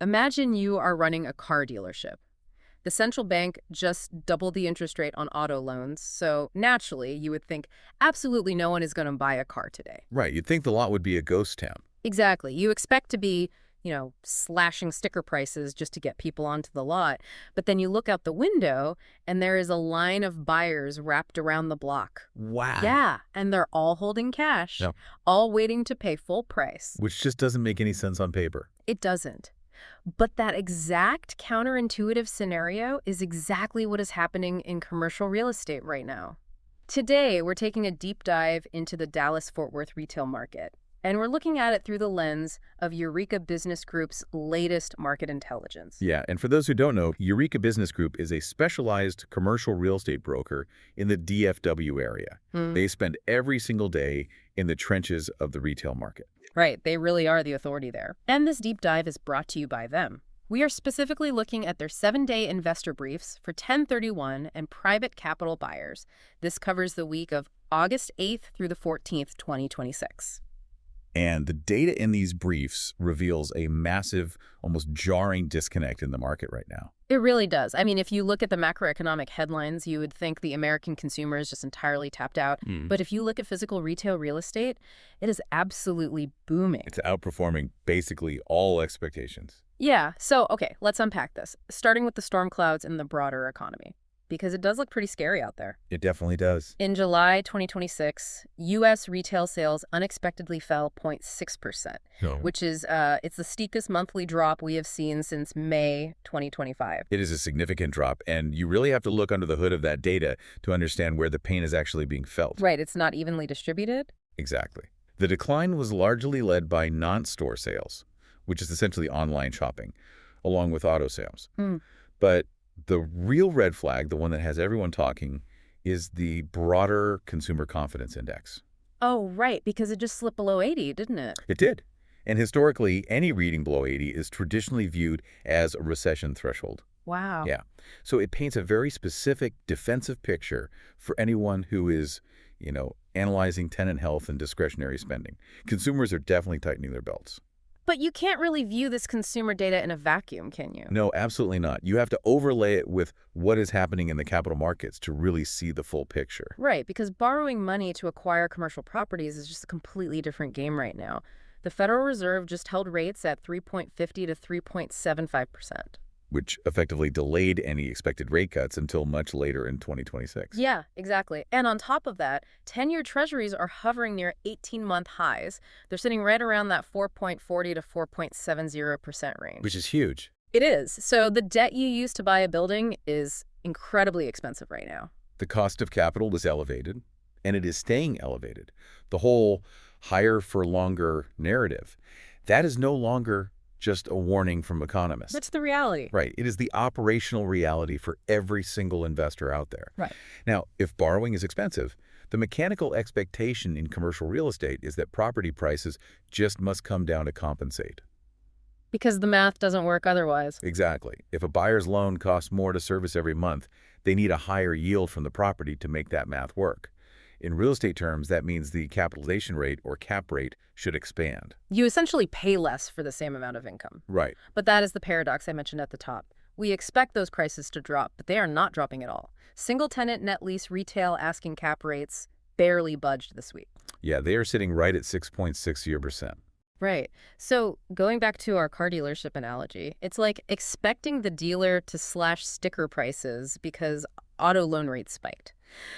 Imagine you are running a car dealership. The central bank just doubled the interest rate on auto loans, so naturally you would think absolutely no one is going to buy a car today. Right, you'd think the lot would be a ghost town. Exactly. You expect to be, slashing sticker prices just to get people onto the lot, but then you look out the window and there is a line of buyers wrapped around the block. Wow. Yeah, and they're all holding cash, Yep. all waiting to pay full price. Which just doesn't make any sense on paper. It doesn't. But that exact counterintuitive scenario is exactly what is happening in commercial real estate right now. Today, we're taking a deep dive into the Dallas-Fort Worth retail market, and we're looking at it through the lens of Eureka Business Group's latest market intelligence. Yeah, and for those who don't know, Eureka Business Group is a specialized commercial real estate broker in the DFW area. They spend every single day in the trenches of the retail market. Right, they really are the authority there. And this deep dive is brought to you by them. We are specifically looking at their 7-day investor briefs for 1031 and private capital buyers. This covers the week of August 8th through the 14th, 2026. And the data in these briefs reveals a massive, almost jarring disconnect in the market right now. It really does. I mean, if you look at the macroeconomic headlines, you would think the American consumer is just entirely tapped out. But if you look at physical retail real estate, it is absolutely booming. It's outperforming basically all expectations. Yeah. So, okay, let's unpack this, starting with the storm clouds and the broader economy, because it does look pretty scary out there. It definitely does. In July 2026, U.S. retail sales unexpectedly fell 0.6%, which is it's the steepest monthly drop we have seen since May 2025. It is a significant drop, and you really have to look under the hood of that data to understand where the pain is actually being felt. Right, it's not evenly distributed? Exactly. The decline was largely led by non-store sales, which is essentially online shopping, along with auto sales. But the real red flag, the one that has everyone talking, is the broader consumer confidence index. Oh, right, because it just slipped below 80, didn't it? It did. And historically, any reading below 80 is traditionally viewed as a recession threshold. Wow. Yeah. So it paints a very specific defensive picture for anyone who is, analyzing tenant health and discretionary spending. Consumers are definitely tightening their belts. But you can't really view this consumer data in a vacuum, can you? No, absolutely not. You have to overlay it with what is happening in the capital markets to really see the full picture. Right, because borrowing money to acquire commercial properties is just a completely different game right now. The Federal Reserve just held rates at 3.50 to 3.75%. Which effectively delayed any expected rate cuts until much later in 2026. Yeah, exactly. And on top of that, 10-year treasuries are hovering near 18-month highs. They're sitting right around that 4.40 to 4.70% range. Which is huge. It is. So the debt you use to buy a building is incredibly expensive right now. The cost of capital is elevated, and it is staying elevated. The whole higher for longer narrative, that is no longer just a warning from economists. That's the reality. Right. It is the operational reality for every single investor out there. Right. Now, if borrowing is expensive, the mechanical expectation in commercial real estate is that property prices just must come down to compensate. Because the math doesn't work otherwise. Exactly. If a buyer's loan costs more to service every month, they need a higher yield from the property to make that math work. In real estate terms, that means the capitalization rate, or cap rate, should expand. You essentially pay less for the same amount of income. Right. But that is the paradox I mentioned at the top. We expect those prices to drop, but they are not dropping at all. Single-tenant net lease retail asking cap rates barely budged this week. Yeah, they are sitting right at 6.6%. Right. So going back to our car dealership analogy, it's like expecting the dealer to slash sticker prices because auto loan rates spiked.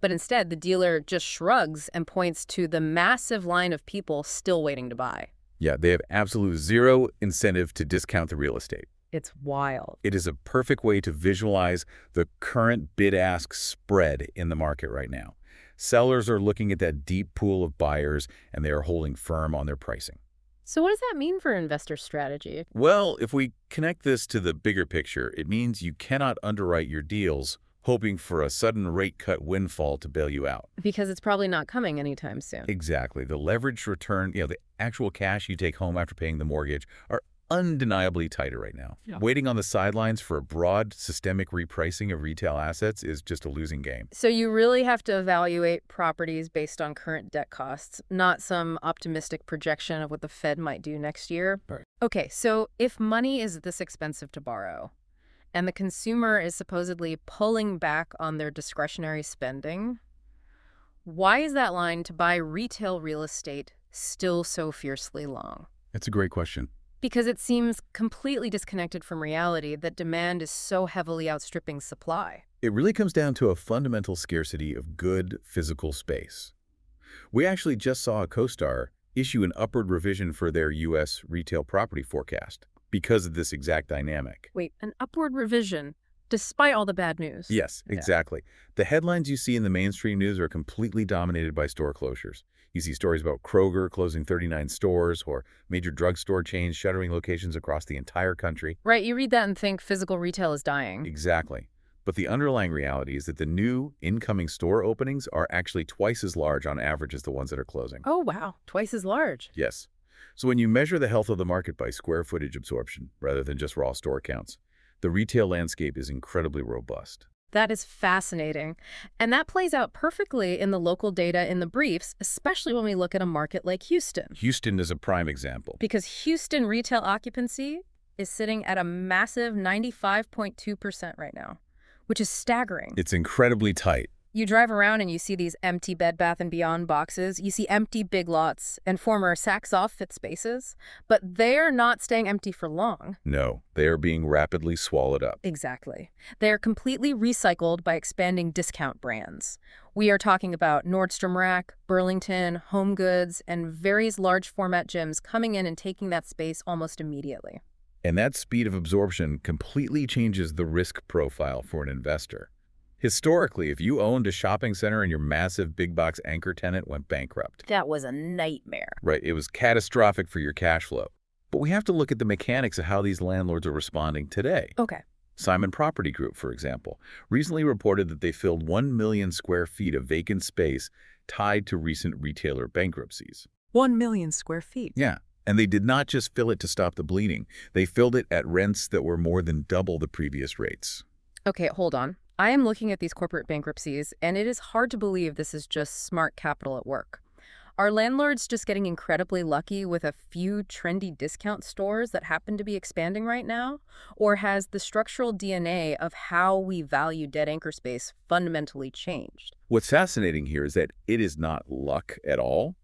But instead, the dealer just shrugs and points to the massive line of people still waiting to buy. Yeah, they have absolute zero incentive to discount the real estate. It's wild. It is a perfect way to visualize the current bid-ask spread in the market right now. Sellers are looking at that deep pool of buyers, and they are holding firm on their pricing. So what does that mean for investor strategy? Well, if we connect this to the bigger picture, it means you cannot underwrite your deals hoping for a sudden rate cut windfall to bail you out. Because it's probably not coming anytime soon. Exactly. The leveraged return, the actual cash you take home after paying the mortgage, are undeniably tighter right now. Yeah. Waiting on the sidelines for a broad, systemic repricing of retail assets is just a losing game. So you really have to evaluate properties based on current debt costs, not some optimistic projection of what the Fed might do next year. Right. Okay, so if money is this expensive to borrow, and the consumer is supposedly pulling back on their discretionary spending, why is that line to buy retail real estate still so fiercely long? That's a great question. Because it seems completely disconnected from reality that demand is so heavily outstripping supply. It really comes down to a fundamental scarcity of good physical space. We actually just saw a CoStar issue an upward revision for their U.S. retail property forecast because of this exact dynamic. Wait, an upward revision, despite all the bad news? Yes, Yeah. exactly. The headlines you see in the mainstream news are completely dominated by store closures. You see stories about Kroger closing 39 stores or major drugstore chains shuttering locations across the entire country. Right, you read that and think physical retail is dying. Exactly. But the underlying reality is that the new incoming store openings are actually twice as large on average as the ones that are closing. Oh, wow, twice as large. Yes. So when you measure the health of the market by square footage absorption rather than just raw store counts, the retail landscape is incredibly robust. That is fascinating. And that plays out perfectly in the local data in the briefs, especially when we look at a market like Houston. Houston is a prime example. Because Houston retail occupancy is sitting at a massive 95.2% right now, which is staggering. It's incredibly tight. You drive around and you see these empty Bed Bath & Beyond boxes. You see empty Big Lots and former Saks Off Fit spaces. But they're not staying empty for long. No, they are being rapidly swallowed up. Exactly. They are completely recycled by expanding discount brands. We are talking about Nordstrom Rack, Burlington, Home Goods, and various large format gyms coming in and taking that space almost immediately. And that speed of absorption completely changes the risk profile for an investor. Historically, if you owned a shopping center and your massive big box anchor tenant went bankrupt, That was a nightmare. right, it was catastrophic for your cash flow. But we have to look at the mechanics of how these landlords are responding today. Okay. Simon Property Group, for example, recently reported that they filled 1 million square feet of vacant space tied to recent retailer bankruptcies. 1 million square feet. Yeah, and they did not just fill it to stop the bleeding. They filled it at rents that were more than double the previous rates. Okay, hold on. I am looking at these corporate bankruptcies, and it is hard to believe this is just smart capital at work. Are landlords just getting incredibly lucky with a few trendy discount stores that happen to be expanding right now? Or has the structural DNA of how we value dead anchor space fundamentally changed? What's fascinating here is that it is not luck at all.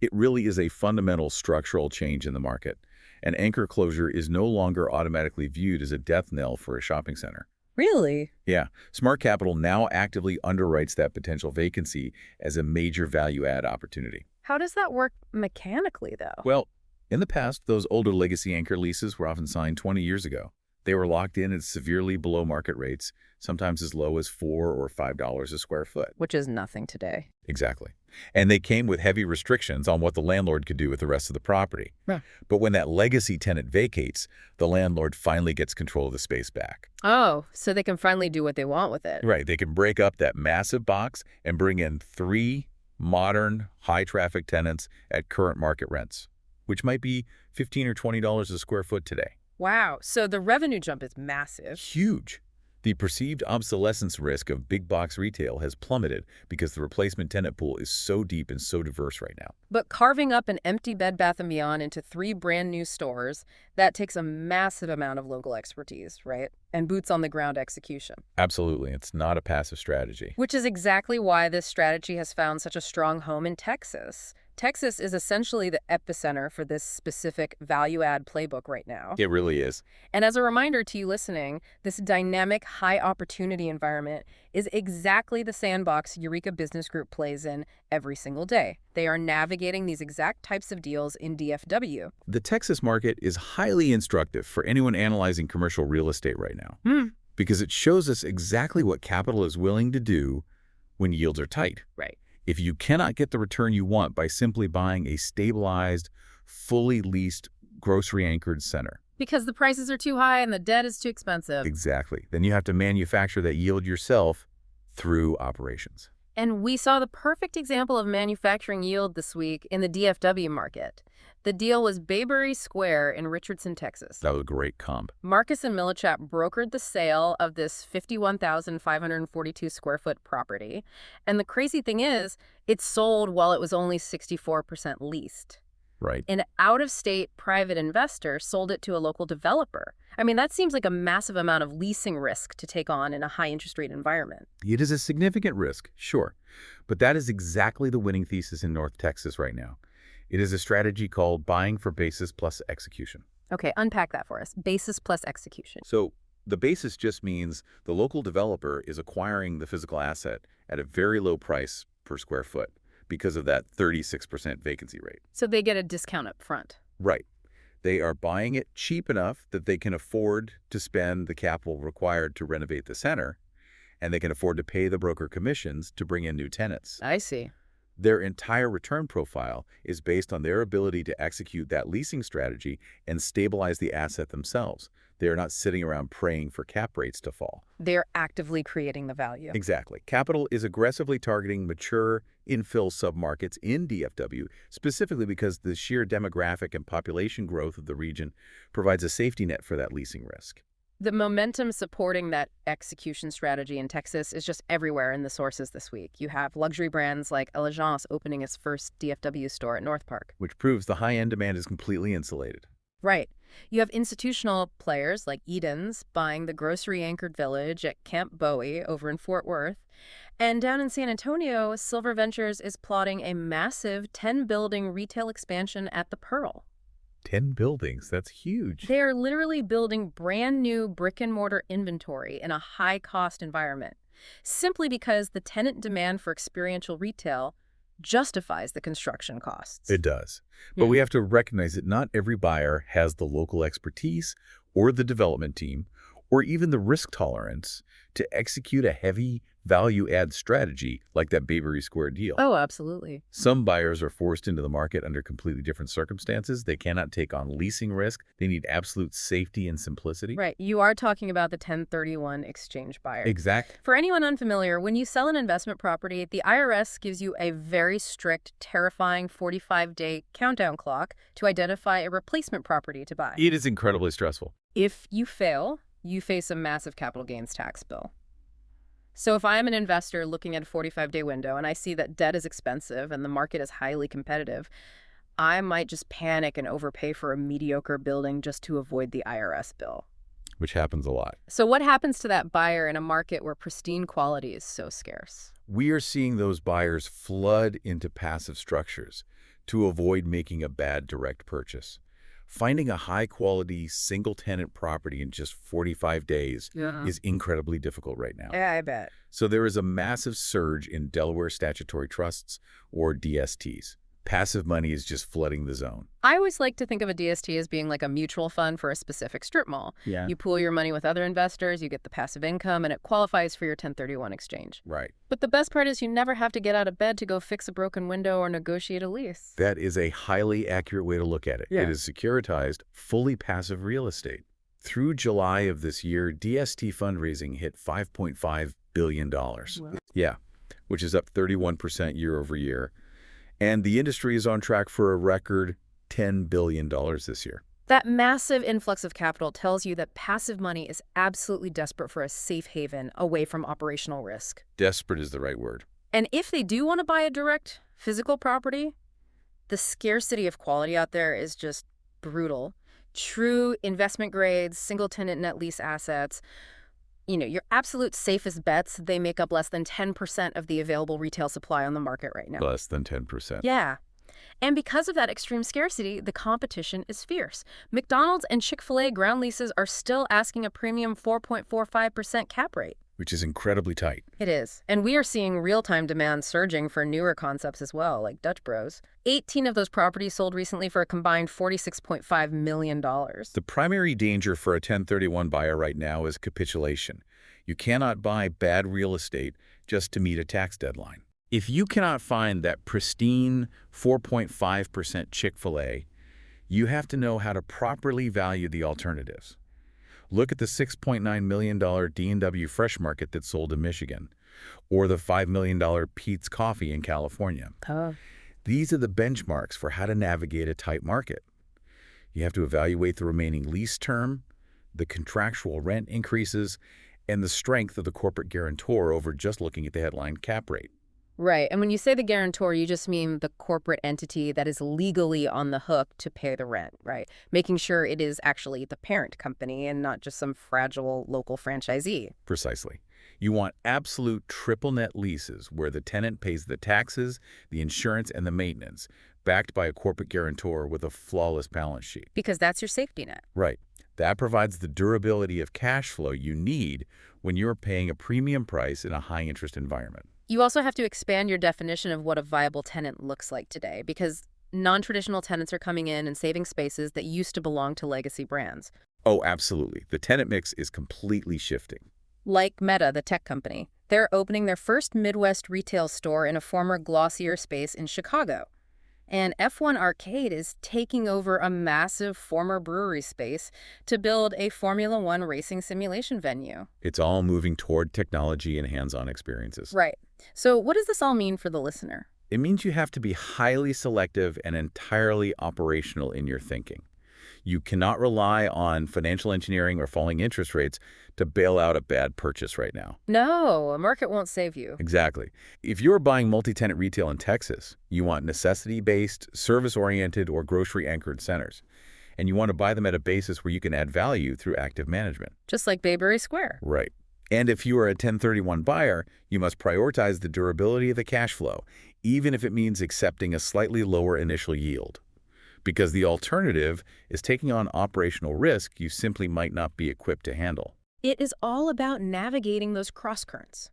It really is a fundamental structural change in the market. An anchor closure is no longer automatically viewed as a death knell for a shopping center. Really? Yeah, Smart Capital now actively underwrites that potential vacancy as a major value-add opportunity. How does that work mechanically, though? Well, in the past, those older legacy anchor leases were often signed 20 years ago. They were locked in at severely below market rates, sometimes as low as $4 or $5 a square foot. Which is nothing today. Exactly. And they came with heavy restrictions on what the landlord could do with the rest of the property. Yeah. But when that legacy tenant vacates, the landlord finally gets control of the space back. Oh, so they can finally do what they want with it. Right. They can break up that massive box and bring in 3 modern, high-traffic tenants at current market rents, which might be $15 or $20 a square foot today. Wow, so the revenue jump is massive. Huge. The perceived obsolescence risk of big box retail has plummeted because the replacement tenant pool is so deep and so diverse right now. But carving up an empty Bed Bath & Beyond into 3 brand new stores, that takes a massive amount of local expertise, right? And boots on the ground execution. Absolutely. It's not a passive strategy. Which is exactly why this strategy has found such a strong home in Texas. Texas is essentially the epicenter for this specific value-add playbook right now. It really is. And as a reminder to you listening, this dynamic, high-opportunity environment is exactly the sandbox Eureka Business Group plays in every single day. They are navigating these exact types of deals in DFW. The Texas market is highly instructive for anyone analyzing commercial real estate right now because it shows us exactly what capital is willing to do when yields are tight. Right. If you cannot get the return you want by simply buying a stabilized, fully leased, grocery-anchored center. Because the prices are too high and the debt is too expensive. Exactly. Then you have to manufacture that yield yourself through operations. And we saw the perfect example of manufacturing yield this week in the DFW market. The deal was Bayberry Square in Richardson, Texas. That was a great comp. Marcus and Millichap brokered the sale of this 51,542 square foot property. And the crazy thing is, it sold while it was only 64% leased. Right. An out-of-state private investor sold it to a local developer. I mean, that seems like a massive amount of leasing risk to take on in a high-interest rate environment. It is a significant risk, sure. But that is exactly the winning thesis in North Texas right now. It is a strategy called buying for basis plus execution. Okay, unpack that for us. Basis plus execution. So the basis just means the local developer is acquiring the physical asset at a very low price per square foot because of that 36% vacancy rate. So they get a discount up front. Right. They are buying it cheap enough that they can afford to spend the capital required to renovate the center, and they can afford to pay the broker commissions to bring in new tenants. I see. Their entire return profile is based on their ability to execute that leasing strategy and stabilize the asset themselves. They are not sitting around praying for cap rates to fall. They're actively creating the value. Exactly. Capital is aggressively targeting mature infill submarkets in DFW, specifically because the sheer demographic and population growth of the region provides a safety net for that leasing risk. The momentum supporting that execution strategy in Texas is just everywhere in the sources this week. You have luxury brands like Elegance opening its first DFW store at North Park. Which proves the high-end demand is completely insulated. Right. You have institutional players like Eden's buying the grocery-anchored village at Camp Bowie over in Fort Worth. And down in San Antonio, Silver Ventures is plotting a massive 10-building retail expansion at the Pearl. 10 buildings, that's huge. They are literally building brand new brick-and-mortar inventory in a high-cost environment, simply because the tenant demand for experiential retail justifies the construction costs. It does. But we have to recognize that not every buyer has the local expertise or the development team or even the risk tolerance to execute a heavy value-add strategy like that Bayberry Square deal. Oh, absolutely. Some buyers are forced into the market under completely different circumstances. They cannot take on leasing risk. They need absolute safety and simplicity. Right. You are talking about the 1031 exchange buyer. Exactly. For anyone unfamiliar, when you sell an investment property, the IRS gives you a very strict, terrifying 45-day countdown clock to identify a replacement property to buy. It is incredibly stressful. If you fail, you face a massive capital gains tax bill. So if I'm an investor looking at a 45-day window and I see that debt is expensive and the market is highly competitive, I might just panic and overpay for a mediocre building just to avoid the IRS bill. Which happens a lot. So what happens to that buyer in a market where pristine quality is so scarce? We are seeing those buyers flood into passive structures to avoid making a bad direct purchase. Finding a high-quality, single-tenant property in just 45 days is incredibly difficult right now. Yeah, I bet. So there is a massive surge in Delaware statutory trusts, or DSTs. Passive money is just flooding the zone. I always like to think of a DST as being like a mutual fund for a specific strip mall. Yeah. You pool your money with other investors, you get the passive income, and it qualifies for your 1031 exchange. Right. But the best part is you never have to get out of bed to go fix a broken window or negotiate a lease. That is a highly accurate way to look at it. Yeah. It is securitized, fully passive real estate. Through July of this year, DST fundraising hit $5.5 billion. Wow. Yeah, which is up 31% year over year. And the industry is on track for a record $10 billion this year. That massive influx of capital tells you that passive money is absolutely desperate for a safe haven away from operational risk. Desperate is the right word. And if they do want to buy a direct physical property, the scarcity of quality out there is just brutal. True investment grades, single-tenant net lease assets, your absolute safest bets, they make up less than 10% of the available retail supply on the market right now. Less than 10%. Yeah. And because of that extreme scarcity, the competition is fierce. McDonald's and Chick-fil-A ground leases are still asking a premium 4.45% cap rate. Which is incredibly tight. It is. And we are seeing real-time demand surging for newer concepts as well, like Dutch Bros. 18 of those properties sold recently for a combined $46.5 million. The primary danger for a 1031 buyer right now is capitulation. You cannot buy bad real estate just to meet a tax deadline. If you cannot find that pristine 4.5% Chick-fil-A, you have to know how to properly value the alternatives. Look at the $6.9 million D&W Fresh Market that sold in Michigan. or the $5 million Pete's Coffee in California. Oh. These are the benchmarks for how to navigate a tight market. You have to evaluate the remaining lease term, the contractual rent increases, and the strength of the corporate guarantor over just looking at the headline cap rate. Right. And when you say the guarantor, you just mean the corporate entity that is legally on the hook to pay the rent, right? Making sure it is actually the parent company and not just some fragile local franchisee. Precisely. You want absolute triple net leases where the tenant pays the taxes, the insurance, and the maintenance, backed by a corporate guarantor with a flawless balance sheet. Because that's your safety net. Right. That provides the durability of cash flow you need when you're paying a premium price in a high-interest environment. You also have to expand your definition of what a viable tenant looks like today, because non-traditional tenants are coming in and saving spaces that used to belong to legacy brands. Oh, absolutely. The tenant mix is completely shifting. Like Meta, the tech company. They're opening their first Midwest retail store in a former Glossier space in Chicago. And F1 Arcade is taking over a massive former brewery space to build a Formula One racing simulation venue. It's all moving toward technology and hands-on experiences. Right. So what does this all mean for the listener? It means you have to be highly selective and entirely operational in your thinking. You cannot rely on financial engineering or falling interest rates to bail out a bad purchase right now. No, a market won't save you. Exactly. If you're buying multi-tenant retail in Texas, you want necessity-based, service-oriented, or grocery-anchored centers. And you want to buy them at a basis where you can add value through active management. Just like Bayberry Square. Right. And if you are a 1031 buyer, you must prioritize the durability of the cash flow, even if it means accepting a slightly lower initial yield. Because the alternative is taking on operational risk you simply might not be equipped to handle. It is all about navigating those crosscurrents.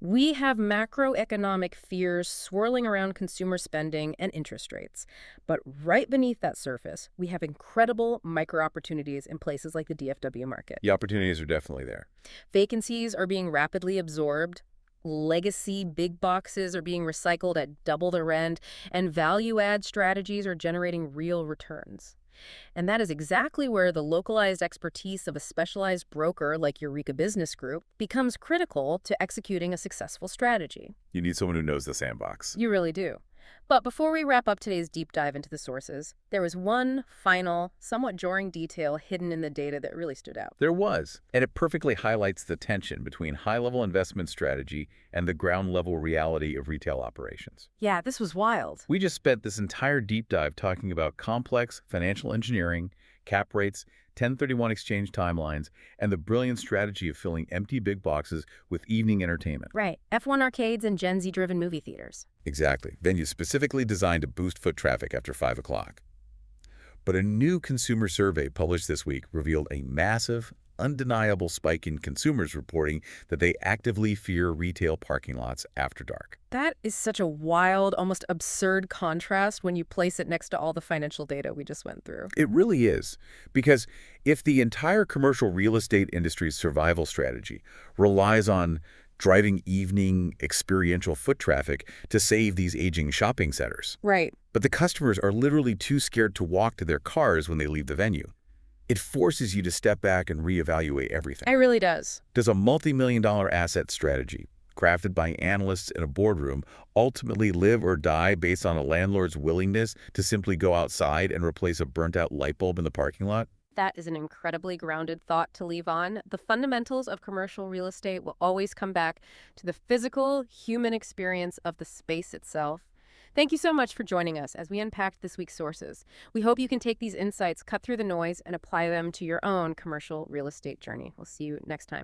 We have macroeconomic fears swirling around consumer spending and interest rates. But right beneath that surface, we have incredible micro-opportunities in places like the DFW market. The opportunities are definitely there. Vacancies are being rapidly absorbed. Legacy big boxes are being recycled at double the rent, and value-add strategies are generating real returns. And that is exactly where the localized expertise of a specialized broker like Eureka Business Group becomes critical to executing a successful strategy. You need someone who knows the sandbox. You really do. But before we wrap up today's deep dive into the sources, there was one final, somewhat jarring detail hidden in the data that really stood out. There was, and it perfectly highlights the tension between high-level investment strategy and the ground-level reality of retail operations. Yeah, this was wild. We just spent this entire deep dive talking about complex financial engineering, cap rates, 1031 exchange timelines, and the brilliant strategy of filling empty big boxes with evening entertainment. Right. F1 arcades and Gen Z-driven movie theaters. Exactly. Venues specifically designed to boost foot traffic after 5 o'clock. But a new consumer survey published this week revealed a massive, undeniable spike in consumers reporting that they actively fear retail parking lots after dark. That is such a wild, almost absurd contrast when you place it next to all the financial data we just went through. It really is. Because if the entire commercial real estate industry's survival strategy relies on driving evening experiential foot traffic to save these aging shopping centers. Right. But the customers are literally too scared to walk to their cars when they leave the venue. It forces you to step back and reevaluate everything. It really does. Does a multi-million-dollar asset strategy, crafted by analysts in a boardroom, ultimately live or die based on a landlord's willingness to simply go outside and replace a burnt-out light bulb in the parking lot? That is an incredibly grounded thought to leave on. The fundamentals of commercial real estate will always come back to the physical, human experience of the space itself. Thank you so much for joining us as we unpacked this week's sources. We hope you can take these insights, cut through the noise, and apply them to your own commercial real estate journey. We'll see you next time.